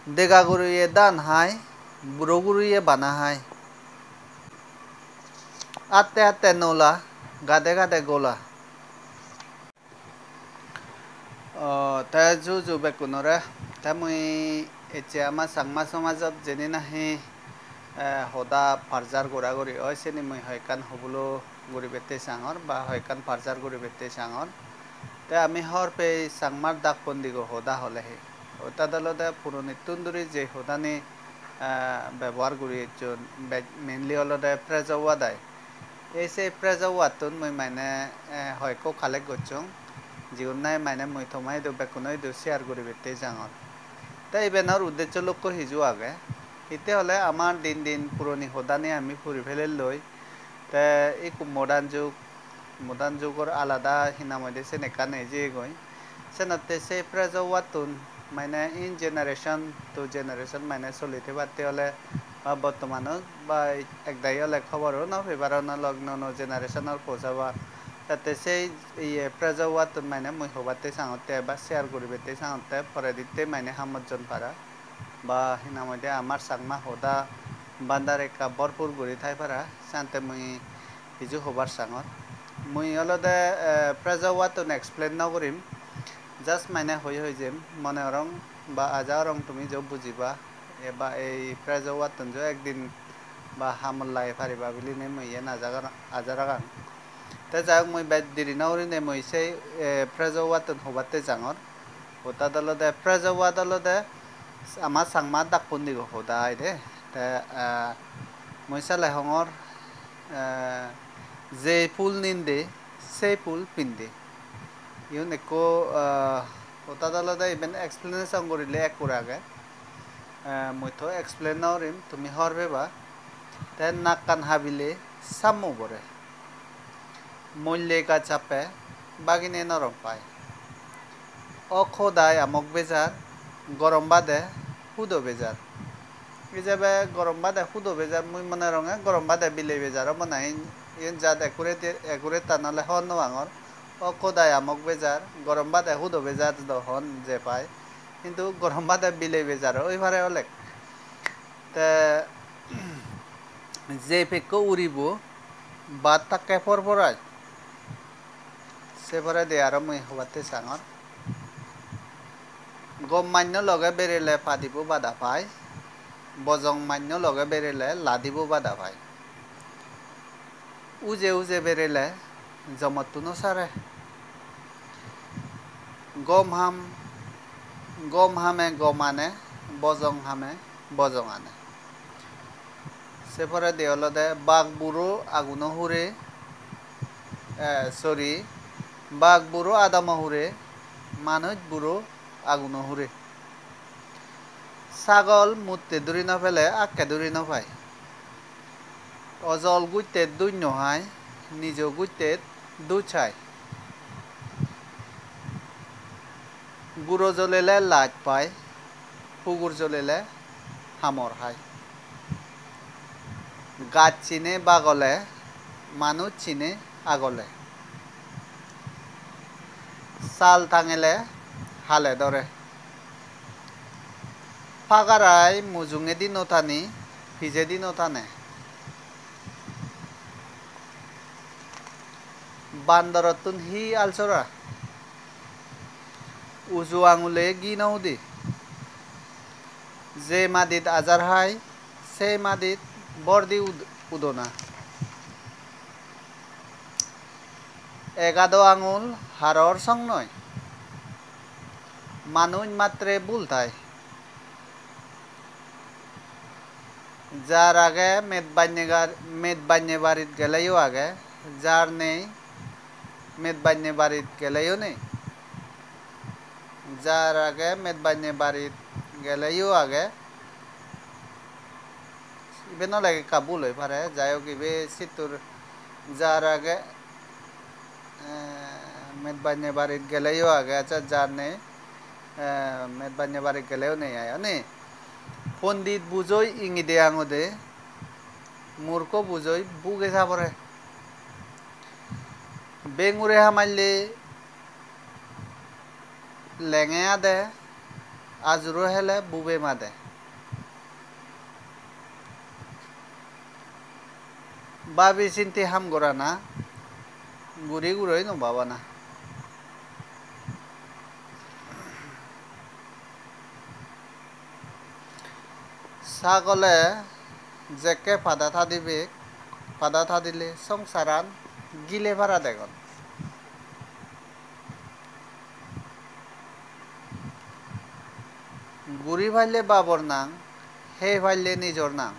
Degaguruye dan hai, buroguruye bana hai. Atte atte nola, gade gade gola. Ta ju bekunore, ta mui এতিয়া আমাৰ চাংমা সমাজত যেনে নাহি সদা ফাৰ্জাৰ গৰা গৰি হয় চেনি মই হয়কান হ'বলৈ গৰি বেতে চাঙৰ বা হয়কান ফাৰ্জাৰ গৰি বেতে চাঙৰ তে আমি হৰ পে চাংমাৰ দাগ পন্দি গো সদা হ'লেহে ওতাদালতে পুৰণি তুন্দুৰি যে সদানি ব্যৱহাৰ কৰি মেইনলি অলপতে প্ৰেজৱা দায় এই যে প্ৰেজৱাটোত মই মানে হয়কো খালে গছং জীৱন নাই মানে মই থমাই দিওঁ বেকোনাই দিওঁ শ্বেয়াৰ কৰি বেতে চাঙৰ তাই ইভেনৰ উদ্দেশ্য লক্ষ্য সিজোৱা আগে তেতিয়াহ'লে আমাৰ দিন দিন পুৰণি সদানে আমি ফুৰি ফেলাই লৈ তে এই মডাৰ্ণ যুগৰ আলাদা সিনামধ্যে সেনেকা নেজে গৈ সেনাতে সে প্ৰেজৱাটোন মানে ইন জেনাৰেশ্যন টু জেনাৰেশ্যন মানে চলি থাকতে হ'লে বা বৰ্তমানত বা একদাই হ'লে খবৰো ন ফেভাৰৰ ন লগ্ন ন জেনাৰেশ্যনৰ পচাবা তাতে সেই প্ৰেজৱাটোন মানে মই সবাতে চাওঁতে বা শ্বেয়াৰ কৰিবতে চাওঁতে ফৰে দিতে মানে সামৰ্জন পাৰা বা সিনামধ্যে আমাৰ চাংমা সদা বান্দাৰেকা বৰপুৰ গৰি ঠাই পাৰা চাওঁতে মই সিজু সবাৰ চাঙত মই অলপতে প্ৰেজৱাটোন এক্সপ্লেইন নকৰিম জাষ্ট মানে হৈ যেম মনে ৰং বা আজা ৰং তুমি যব বুজিবা এবা এই প্ৰেজৱাটোন যে একদিন বা হামলাই ফাৰিবা বুলি নে মই নাজাগাৰ আজাৰাগাং তে যাওক মই দেৰি নকৰি নে মই সেই প্ৰেজৱাটোন সবাতে যাঙৰ ওতাদালতে প্ৰেজৱাদালতে আমাৰ চাংমা দাক পন্দি গো সদায় দে তে মই চালে হঙৰ যে ফুল নিন্দে সেই ফুল পিন্ধে ইউন একো ওতাদালতে ইভেন এক্সপ্লেনেশ্যন কৰিলে একোৰাকে মইতো এক্সপ্লেইন নকৰিম তুমি হৰবেবা তে নাক কান হাবিলে চামো বৰে মল্লে গা চাপে বাগিনে নৰম পায় অখদায় আমক বেজাৰ গৰম বাদে সুদ বেজাৰ হিচাপে গৰম বাদে সুদ বেজাৰ মই মানে ৰঙে গৰম বাদে বিলে বেজাৰো বনাই ইন জাত একুৰে টানালে হ নোৱাঙৰ অখদায় আমক বেজাৰ গৰম বাদে সুদ বেজাৰ হন যে পায় কিন্তু গৰম বাদে বিলে বেজাৰ ওইফাৰে অলেক তে যে ফেকো উৰিব বা তাকে ফৰফৰাই সেফাৰে দে আৰু মই সবাতে চাঙৰ গম মান্য লগে বেৰেলে পাদিব বাধা পায় বজং মান্য লগে বেৰেলে লাদিব বাধা পায় উজে উজে বেৰেলে জমতটো নোচাৰে গম হামে গম আনে বজং হামে বজং আনে সেফারে দেওলতে বাঘ বুড়ো আগুনো হুরে সরি বাঘ বুড়ো আদামো হুরে মানুষ বুড়ো আগুনো হুরে ছাগল মুতে দূরি নফেলে আখকে দূরি নফায় অজল গুইতে দুই নহায় নিজ গুইতে দুছায় গুঁড়ো জ্বলিলে লাইট পায় পুকুর জ্বলিলে হামর খায় গাছ চিনে বাগলে মানুষ চিনে আগলে চাল টাঙিলে হালে ধরে ফাগারায় মুজুঙে দি নথানি ভিজে দি নথানে বান্দরতুন হি আলচরা উজু আঙুলে গি নৌদি যে মাদিত আজার হাই সে মাদিত বর্দি উদনা এগাদো আঙুল হাড়র সং নয় মানুষ মাত্রে ভুল থায় যার আগে মেদ বান্যে বাড়িত গেলেও আগে যার নেই মেদ বান্যে বাড়িত গেলেও নেই যার আগে মেদ বান্যে বাড়িত গেলেও আগে ইবেন লাগে কাবুল হয়ে পারে যাই হোক ইবে সিতুর যার আগে মেদ বান্যে বাড়িত গেলেও আগে আচ্ছা যার নেই মেদ বান্যে বাড়িত গেলেও নেই আয়া নে পণ্ডিত বুঝই ইঙ্গি দে আঙো দে মূর্খ বুঝই বুগে যাবরে বেঙুরে হামাইলে লেঙে আদে আজুৰো হেলে বুবে মাদে বাবি চিন্তি হাম গৰা না গুৰি গুৰৈ নবাবানা ছাগলে যেকে ফাদা থা দিলে সংসারান গিলে ভাড়া দেখুন গুড়ি ভাইলে বাবর নাং সেই ভাইলে নিজর নাং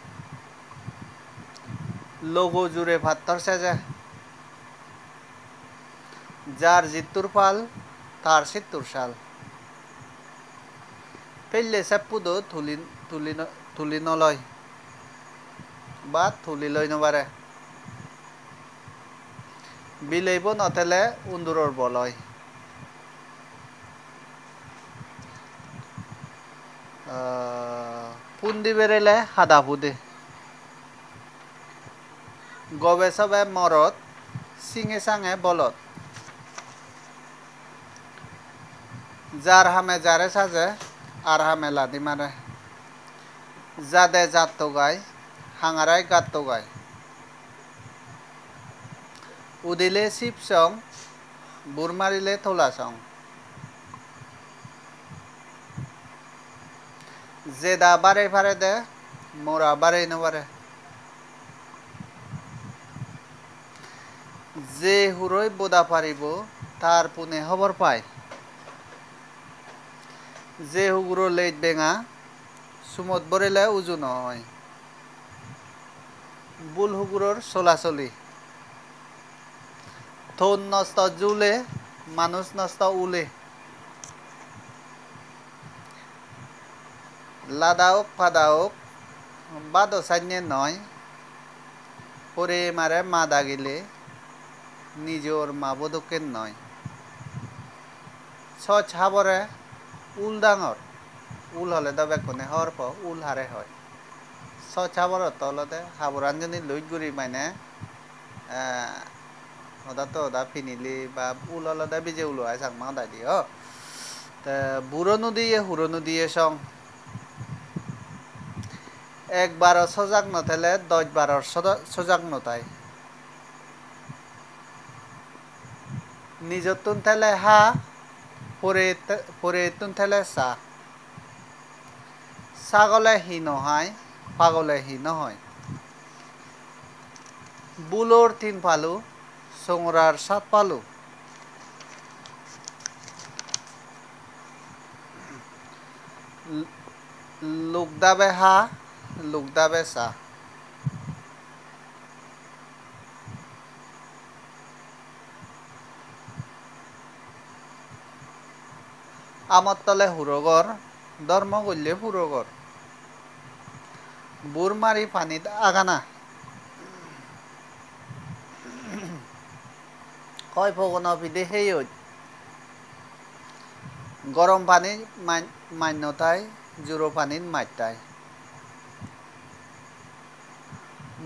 লগো জুড়ে ভাত্তর সেজে যার জিত্তুর পাল তার সিত্তুর সাল পেললে সেপুদো তুলি নলয় বা তুলি লই নবারে বিলেইব নতেলে উন্দুরর বলয় পুন্দি বেরেলে হাদা পুদে গবে সবে মরত সিঙে সাঙে বলত যার হামে যারে সাজে আর হামে লাদি মারে জাদে জাত গায় হাঙারাই গাত গায় উদিলে শিব সং বুর মারিলে থোলা সং যেদা বারে ফারে দে মোরা বারে নবারে যে হুরই বোদা পারিব তার পুনে খবর পায় যে হুগুরো লেট বেঙা সুমত বরেলে উজু নয় বুল হুগুরোর চলাচলি থন নষ্ট জুলে মানুষ নষ্ট উলে লাদাওক ফাদাওক বাদ সাইনে নয় পরে মারে মা দাগিলে নিজর মা বদকের নয় সচ হাবরে উল ডাঙর উল হলে তো বেকনে হওয়ার পর উল হারে হয় সচ হাবর তলতে হাবরানজনী লইট গুড়ি মানে ওদা তো ওদা ফিনিলি বা উল হলে বিজে উলো হয় চাকমা ওদাই দিয়ে তা বুড়ো দিয়ে হুড়ো দিয়ে সং একবার সজাগ নথেলে 10 বার সজাগ নতাই নিজর তুন থেলে হা পরে তুন থেলে চা ছাগলে হি নহায় পাগলে হি নহয় বুলোর 3 পালু সোংরার 7 পালু লুকদাবে হা লুকদাবে চা আমর তলে হুরগর ধর্ম করলে হুরগর বুর মারি পানিত আগানা কয় ফগন পিদে সেই গরম পানি মান্যতায় জুরো পানির মাইতায়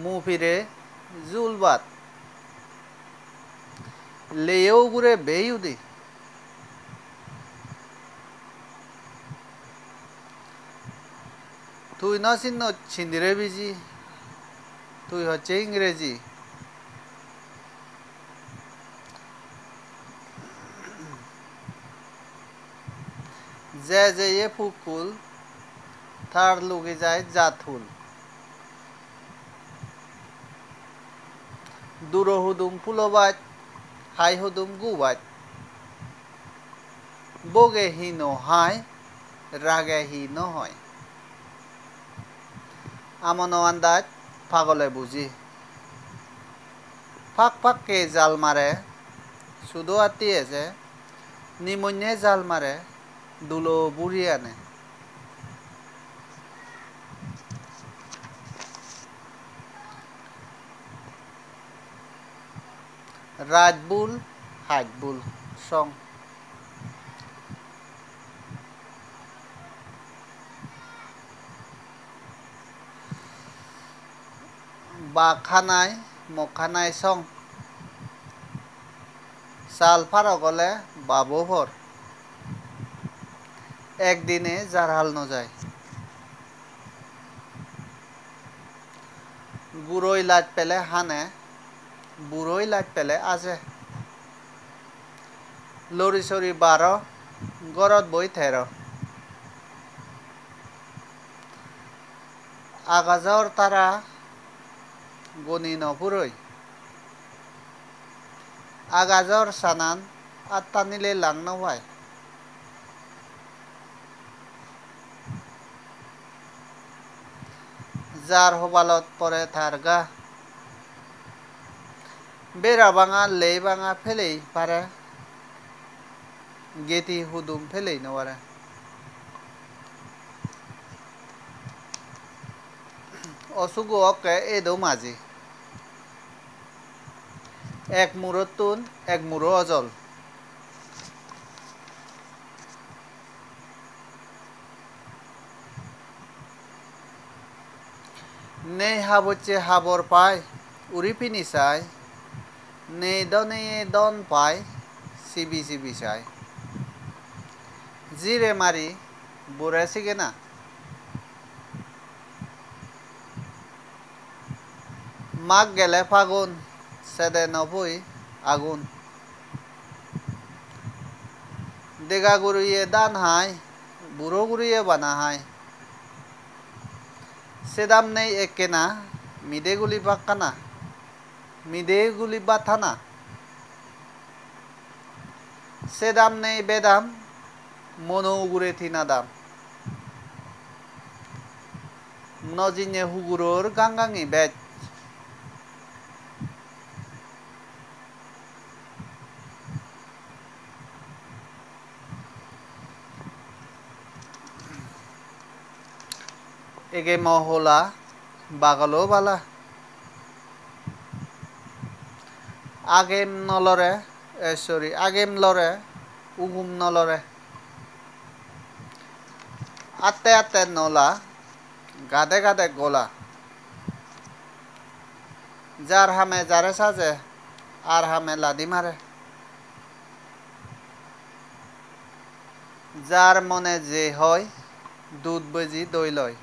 মু ফিরে জুল বাত লেও গুড়ে বেইউদি তুই না চিহ্ন ছিন্দিরে বিজি তুই হচ্ছে ইংরেজি যে যে এ ফুকুল তার লুকে যায় জাথুল দূর হুদুম ফুলবাজ হাই হুদুম গুবাজ বগে হি নহায় রাগে হি নহয় আমন আন্দাজ পাগলে বুঝি ফাঁক ফাঁককে জাল মারে শুধু আত্মীয়েছে নিমন্যে জাল মারে দুলো বুড়ি আনে রাজবুল হাজবুল সং বাখানায় মখানায় সং চাল ফার গলে বাবু ভর একদিনে যার হাল ন যায় গুড়ই লাজ পেলে হানে বুড়োই লাজ পেলে আজে লৰি চৰি 12 গড়ত বই 13 আগাজৰ তাৰা গণি নপুৰৈ আগাজৰ চানান আটানিলে লাং নবাই যাৰ হবালত পৰে থাৰগা বেৰাবাঙা লেইবাঙা ফেলেই পাৰে গেতি হুদুম ফেলেই নবাৰে অচুগু অকে এদৌ মাজি এক মূৰতুন এক মূৰো অজল নেই হাবচ্ছে হাবৰ পায় উৰি পিনি চাই নেই দনে দন পায় চিবি চিবি চাই জিৰে মাৰি বুঢ়ে চিগেনা মাঘ গেলে ফাগুন চেদে নবৈ আগুন ডেগা গুৰিয়ে দান হাই বুঢ়ো গুৰিয়ে বানা হাই সেদাম নেই একেনা মিদে গুলি বাক্কানা মিদে গুলি বাথানা সেদাম নেই বেদাম মনো উগুরে থিনাদাম নজিনে হুগুরোর গাঙ্গাঙি বেজ এগে মহলা বাগালো বালা আগেম নলরে সরি আগেম লরে উগুম নলরে আতে আতে নলা গাদে গাদে গোলা যার হামে যারে সাজে আর হামে লাদি মারে যার মনে যে হয় দুধ বেজি দই লয়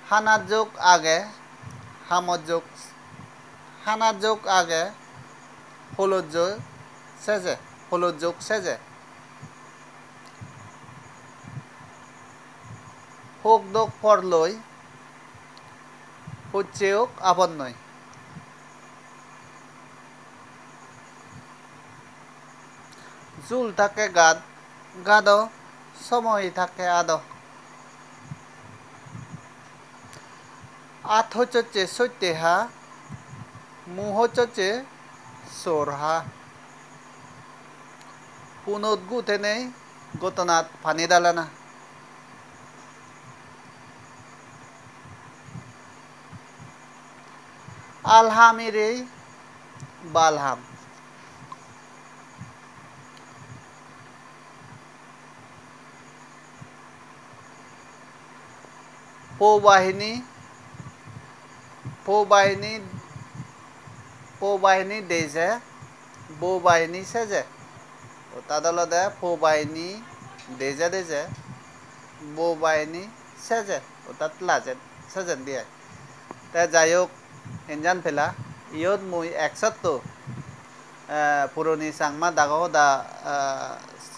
হানার যোগ আগে হামর যোগ হানার যোগ আগে হলুদ যোগ সেজে হলুদ যোগ সেজে হোক দোক ফর লই হচ্ছেও আপন নয় জুল থাকে গাদ গাদ সময় থাকে আদ আত হচ্ছে সত্যহা মুহ হচ্ছে সোরহা পুনত গুতে নেই গতনাথ ফানি দালানা আলহামিরে বালহাম পৌবাহিনী পৌবাহিনী পৌবাহিনী দেজে বৌবাহিনী সেজে তাদলতে পৌবাহিনী দেজে দেজে বৌবাহিনী সেজে তাত লাজে সেজেন দিয়ে তে যাই হোক ইঞ্জান ফেলা ইয়ত মুই একসত্তো পুরনি চাংমা দাগো দা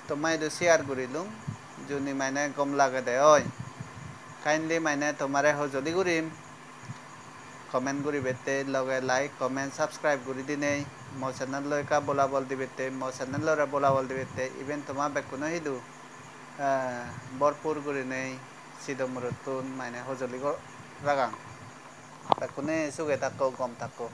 তোমায় শেয়ার করিলুম যদি মানে গম লাগে দে ওই কাইন্ডলি মানে তোমারে সজলি কৰিম কমেন্ট কৰি বেতে লগে লাইক কমেন্ট সাবস্ক্ৰাইব কৰি দিনেই মো চ্যানেল লৈকা বলাবল দি বেতে মো চ্যানেল লৰে বলাবল দি বেতে ইভেন তোমা বেকুনো হিদু ভৰপুৰ কৰি নেই সিদমৰতুন মানে সজলি ৰাগাং বেকুনে সুগে থাকো গম থাকো